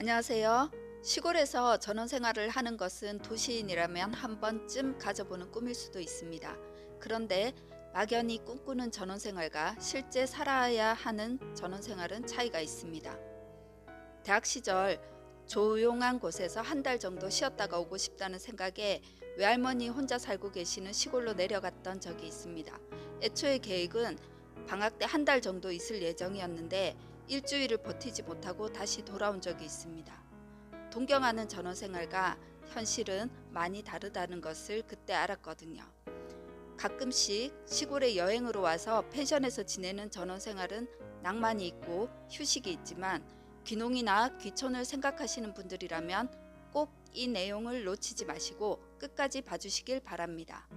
안녕하세요. 시골에서 전원 생활을 하는 것은 도시인이라면 한 번쯤 가져보는 꿈일 수도 있습니다. 그런데 막연히 꿈꾸는 전원 생활과 실제 살아야 하는 전원 생활은 차이가 있습니다. 대학 시절 조용한 곳에서 한 달 정도 쉬었다가 오고 싶다는 생각에 외할머니 혼자 살고 계시는 시골로 내려갔던 적이 있습니다. 애초에 계획은 방학 때 한 달 정도 있을 예정이었는데 일주일을 버티지 못하고 다시 돌아온 적이 있습니다. 동경하는 전원 생활과 현실은 많이 다르다는 것을 그때 알았거든요. 가끔씩 시골에 여행으로 와서 펜션에서 지내는 전원 생활은 낭만이 있고 휴식이 있지만 귀농이나 귀촌을 생각하시는 분들이라면 꼭 이 내용을 놓치지 마시고 끝까지 봐주시길 바랍니다.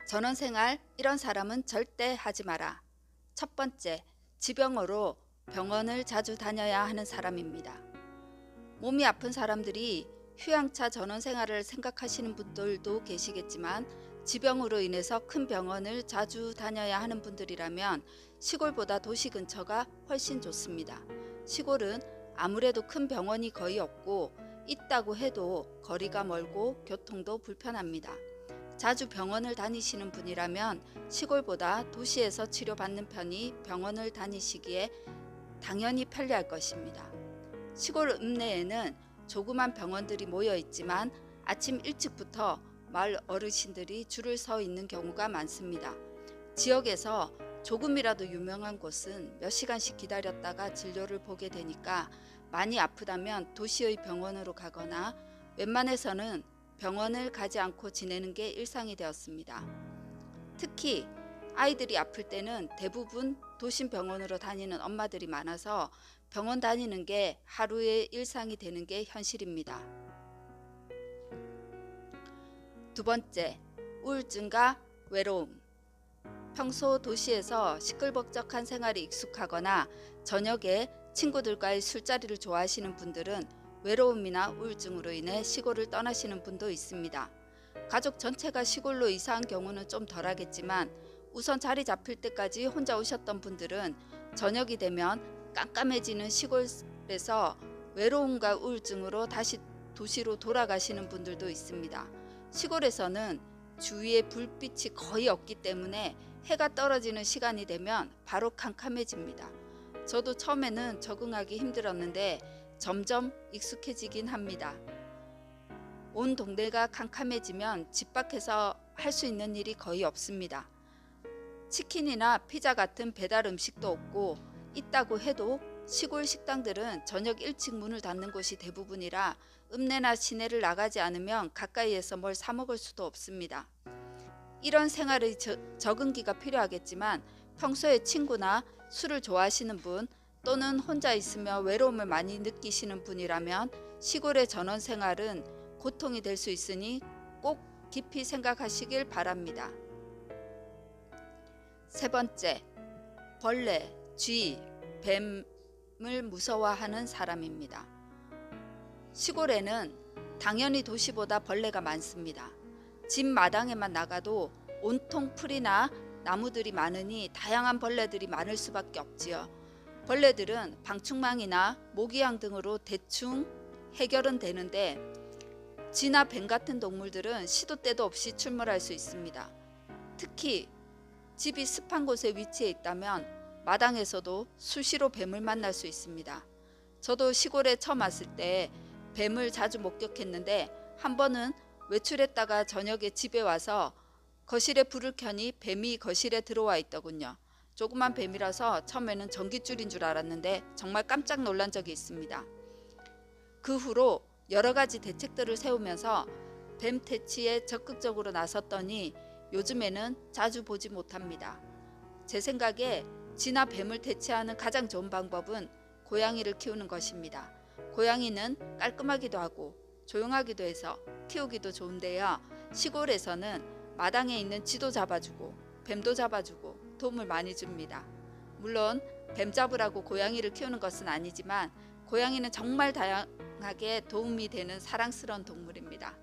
전원 생활 이런 사람은 절대 하지 마라. 첫 번째, 지병으로 병원을 자주 다녀야 하는 사람입니다. 몸이 아픈 사람들이 휴양차 전원 생활을 생각하시는 분들도 계시겠지만 지병으로 인해서 큰 병원을 자주 다녀야 하는 분들이라면 시골보다 도시 근처가 훨씬 좋습니다. 시골은 아무래도 큰 병원이 거의 없고 있다고 해도 거리가 멀고 교통도 불편합니다. 자주 병원을 다니시는 분이라면 시골보다 도시에서 치료받는 편이 병원을 다니시기에 당연히 편리할 것입니다. 시골 읍내에는 조그만 병원들이 모여 있지만 아침 일찍부터 마을 어르신들이 줄을 서 있는 경우가 많습니다. 지역에서 조금이라도 유명한 곳은 몇 시간씩 기다렸다가 진료를 보게 되니까 많이 아프다면 도시의 병원으로 가거나 웬만해서는 병원을 가지 않고 지내는 게 일상이 되었습니다. 특히 아이들이 아플 때는 대부분 도심 병원으로 다니는 엄마들이 많아서 병원 다니는 게 하루의 일상이 되는 게 현실입니다. 두 번째, 우울증과 외로움. 평소 도시에서 시끌벅적한 생활이 익숙하거나 저녁에 친구들과의 술자리를 좋아하시는 분들은 외로움이나 우울증으로 인해 시골을 떠나시는 분도 있습니다. 가족 전체가 시골로 이사한 경우는 좀 덜하겠지만 우선 자리 잡힐 때까지 혼자 오셨던 분들은 저녁이 되면 깜깜해지는 시골에서 외로움과 우울증으로 다시 도시로 돌아가시는 분들도 있습니다. 시골에서는 주위에 불빛이 거의 없기 때문에 해가 떨어지는 시간이 되면 바로 캄캄해집니다. 저도 처음에는 적응하기 힘들었는데 점점 익숙해지긴 합니다. 온 동네가 캄캄해지면 집 밖에서 할 수 있는 일이 거의 없습니다. 치킨이나 피자 같은 배달 음식도 없고 있다고 해도 시골 식당들은 저녁 일찍 문을 닫는 곳이 대부분이라 읍내나 시내를 나가지 않으면 가까이에서 뭘 사 먹을 수도 없습니다. 이런 생활의 적응기가 필요하겠지만 평소에 친구나 술을 좋아하시는 분 또는 혼자 있으며 외로움을 많이 느끼시는 분이라면 시골의 전원 생활은 고통이 될 수 있으니 꼭 깊이 생각하시길 바랍니다. 세 번째, 벌레, 쥐, 뱀을 무서워하는 사람입니다. 시골에는 당연히 도시보다 벌레가 많습니다. 집 마당에만 나가도 온통 풀이나 나무들이 많으니 다양한 벌레들이 많을 수밖에 없지요. 벌레들은 방충망이나 모기향 등으로 대충 해결은 되는데 쥐나 뱀 같은 동물들은 시도 때도 없이 출몰할 수 있습니다. 특히 집이 습한 곳에 위치해 있다면 마당에서도 수시로 뱀을 만날 수 있습니다. 저도 시골에 처음 왔을 때 뱀을 자주 목격했는데 한 번은 외출했다가 저녁에 집에 와서 거실에 불을 켜니 뱀이 거실에 들어와 있더군요. 조그만 뱀이라서 처음에는 전깃줄인 줄 알았는데 정말 깜짝 놀란 적이 있습니다. 그 후로 여러 가지 대책들을 세우면서 뱀 퇴치에 적극적으로 나섰더니 요즘에는 자주 보지 못합니다. 제 생각에 쥐나 뱀을 퇴치하는 가장 좋은 방법은 고양이를 키우는 것입니다. 고양이는 깔끔하기도 하고 조용하기도 해서 키우기도 좋은데요. 시골에서는 마당에 있는 쥐도 잡아주고 뱀도 잡아주고 도움을 많이 줍니다. 물론 뱀 잡으라고 고양이를 키우는 것은 아니지만 고양이는 정말 다양하게 도움이 되는 사랑스러운 동물입니다.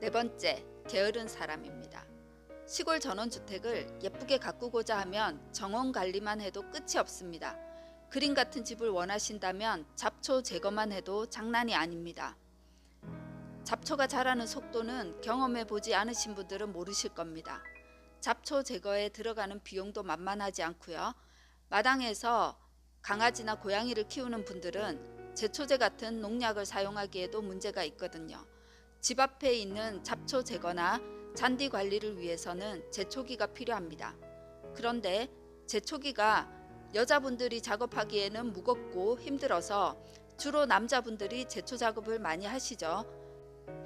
네 번째, 게으른 사람입니다. 시골 전원주택을 예쁘게 가꾸고자 하면 정원 관리만 해도 끝이 없습니다. 그림 같은 집을 원하신다면 잡초 제거만 해도 장난이 아닙니다. 잡초가 자라는 속도는 경험해 보지 않으신 분들은 모르실 겁니다. 잡초 제거에 들어가는 비용도 만만하지 않고요. 마당에서 강아지나 고양이를 키우는 분들은 제초제 같은 농약을 사용하기에도 문제가 있거든요. 집 앞에 있는 잡초 제거나 잔디 관리를 위해서는 제초기가 필요합니다. 그런데 제초기가 여자분들이 작업하기에는 무겁고 힘들어서 주로 남자분들이 제초 작업을 많이 하시죠.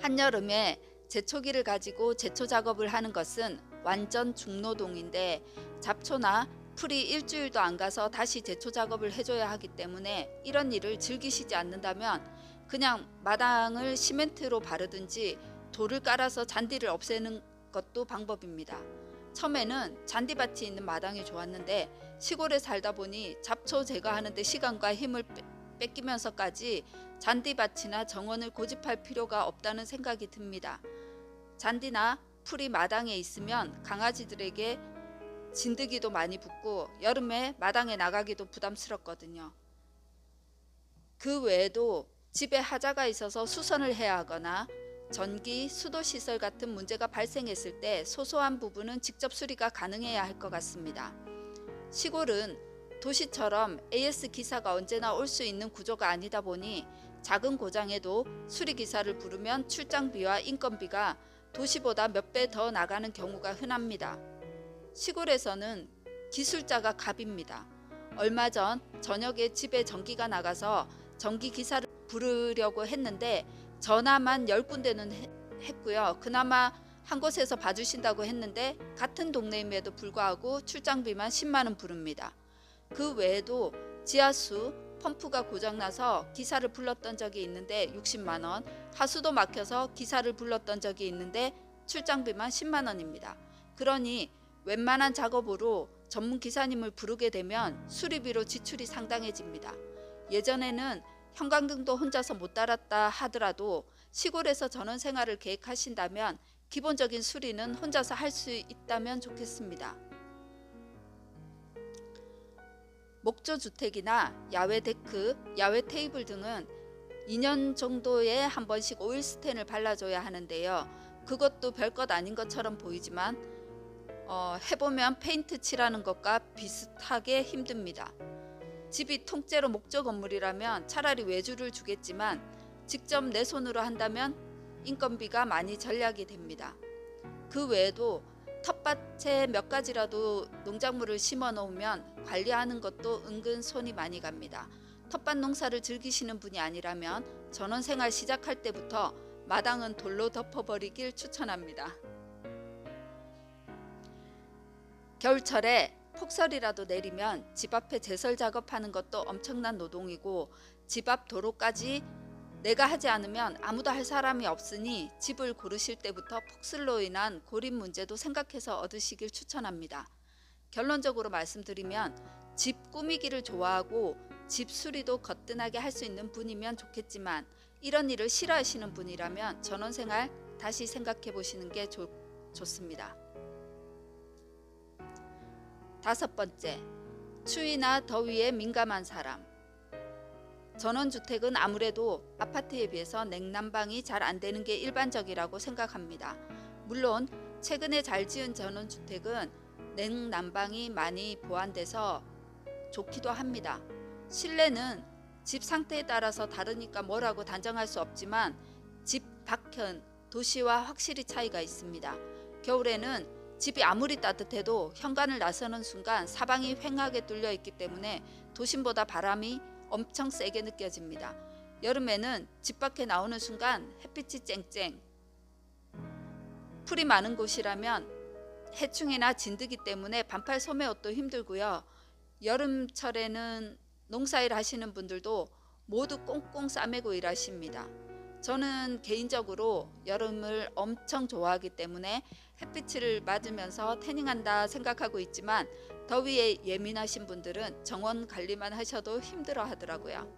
한여름에 제초기를 가지고 제초 작업을 하는 것은 완전 중노동인데 잡초나 풀이 일주일도 안 가서 다시 제초 작업을 해줘야 하기 때문에 이런 일을 즐기시지 않는다면 그냥 마당을 시멘트로 바르든지 돌을 깔아서 잔디를 없애는 것도 방법입니다. 처음에는 잔디밭이 있는 마당이 좋았는데 시골에 살다 보니 잡초 제거하는 데 시간과 힘을 뺏기면서까지 잔디밭이나 정원을 고집할 필요가 없다는 생각이 듭니다. 잔디나 풀이 마당에 있으면 강아지들에게 진드기도 많이 붙고 여름에 마당에 나가기도 부담스럽거든요. 그 외에도 집에 하자가 있어서 수선을 해야 하거나 전기, 수도시설 같은 문제가 발생했을 때 소소한 부분은 직접 수리가 가능해야 할 것 같습니다. 시골은 도시처럼 AS 기사가 언제나 올 수 있는 구조가 아니다 보니 작은 고장에도 수리기사를 부르면 출장비와 인건비가 도시보다 몇 배 더 나가는 경우가 흔합니다. 시골에서는 기술자가 갑입니다. 얼마 전 저녁에 집에 전기가 나가서 전기기사를 부르려고 했는데 전화만 10군데는 했고요. 그나마 한 곳에서 봐주신다고 했는데 같은 동네임에도 불구하고 출장비만 10만원 부릅니다. 그 외에도 지하수 펌프가 고장나서 기사를 불렀던 적이 있는데 60만원, 하수도 막혀서 기사를 불렀던 적이 있는데 출장비만 10만원입니다. 그러니 웬만한 작업으로 전문 기사님을 부르게 되면 수리비로 지출이 상당해집니다. 예전에는 형광등도 혼자서 못 달았다 하더라도 시골에서 전원 생활을 계획하신다면 기본적인 수리는 혼자서 할 수 있다면 좋겠습니다. 목조주택이나 야외 데크, 야외 테이블 등은 2년 정도에 한 번씩 오일 스텐을 발라줘야 하는데요. 그것도 별것 아닌 것처럼 보이지만 해보면 페인트 칠하는 것과 비슷하게 힘듭니다. 집이 통째로 목조 건물이라면 차라리 외주를 주겠지만 직접 내 손으로 한다면 인건비가 많이 절약이 됩니다. 그 외에도 텃밭에 몇 가지라도 농작물을 심어 놓으면 관리하는 것도 은근 손이 많이 갑니다. 텃밭 농사를 즐기시는 분이 아니라면 전원생활 시작할 때부터 마당은 돌로 덮어버리길 추천합니다. 겨울철에 폭설이라도 내리면 집 앞에 제설 작업하는 것도 엄청난 노동이고 집 앞 도로까지 내가 하지 않으면 아무도 할 사람이 없으니 집을 고르실 때부터 폭설로 인한 고립 문제도 생각해서 얻으시길 추천합니다. 결론적으로 말씀드리면 집 꾸미기를 좋아하고 집 수리도 거뜬하게 할 수 있는 분이면 좋겠지만 이런 일을 싫어하시는 분이라면 전원생활 다시 생각해 보시는 게 좋습니다. 5번째, 추위나 더위에 민감한 사람. 전원주택은 아무래도 아파트에 비해서 냉난방이 잘 안 되는 게 일반적이라고 생각합니다. 물론 최근에 잘 지은 전원주택은 냉난방이 많이 보완돼서 좋기도 합니다. 실내는 집 상태에 따라서 다르니까 뭐라고 단정할 수 없지만 집 밖은 도시와 확실히 차이가 있습니다. 겨울에는 집이 아무리 따뜻해도 현관을 나서는 순간 사방이 휑하게 뚫려 있기 때문에 도심보다 바람이 엄청 세게 느껴집니다. 여름에는 집 밖에 나오는 순간 햇빛이 쨍쨍. 풀이 많은 곳이라면 해충이나 진드기 때문에 반팔 소매옷도 힘들고요. 여름철에는 농사일 하시는 분들도 모두 꽁꽁 싸매고 일하십니다. 저는 개인적으로 여름을 엄청 좋아하기 때문에 햇빛을 맞으면서 태닝한다 생각하고 있지만 더위에 예민하신 분들은 정원 관리만 하셔도 힘들어 하더라고요.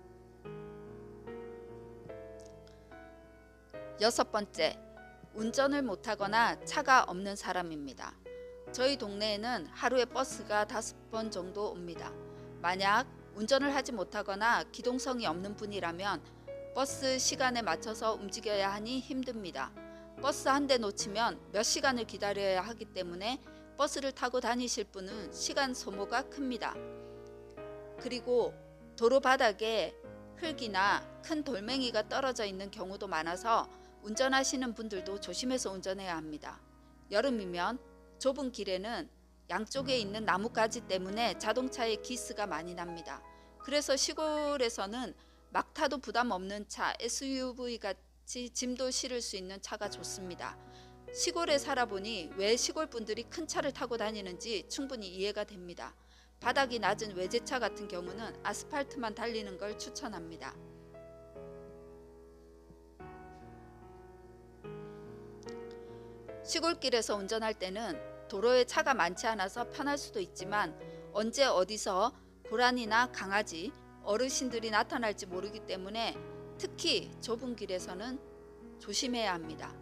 6번째, 운전을 못하거나 차가 없는 사람입니다. 저희 동네에는 하루에 버스가 5번 정도 옵니다. 만약 운전을 하지 못하거나 기동성이 없는 분이라면 버스 시간에 맞춰서 움직여야 하니 힘듭니다. 버스 한 대 놓치면 몇 시간을 기다려야 하기 때문에 버스를 타고 다니실 분은 시간 소모가 큽니다. 그리고 도로 바닥에 흙이나 큰 돌멩이가 떨어져 있는 경우도 많아서 운전하시는 분들도 조심해서 운전해야 합니다. 여름이면 좁은 길에는 양쪽에 있는 나뭇가지 때문에 자동차에 기스가 많이 납니다. 그래서 시골에서는 막 타도 부담 없는 차, SUV 같이 짐도 실을 수 있는 차가 좋습니다. 시골에 살아보니 왜 시골 분들이 큰 차를 타고 다니는지 충분히 이해가 됩니다. 바닥이 낮은 외제차 같은 경우는 아스팔트만 달리는 걸 추천합니다. 시골길에서 운전할 때는 도로에 차가 많지 않아서 편할 수도 있지만 언제 어디서 고라니나 강아지, 어르신들이 나타날지 모르기 때문에 특히 좁은 길에서는 조심해야 합니다.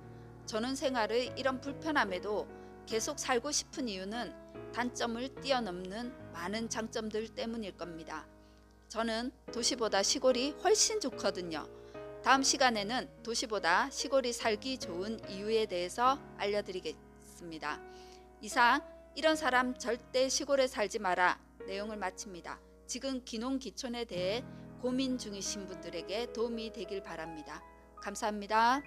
저는 생활의 이런 불편함에도 계속 살고 싶은 이유는 단점을 뛰어넘는 많은 장점들 때문일 겁니다. 저는 도시보다 시골이 훨씬 좋거든요. 다음 시간에는 도시보다 시골이 살기 좋은 이유에 대해서 알려드리겠습니다. 이상 이런 사람 절대 시골에 살지 마라 내용을 마칩니다. 지금 귀농귀촌에 대해 고민 중이신 분들에게 도움이 되길 바랍니다. 감사합니다.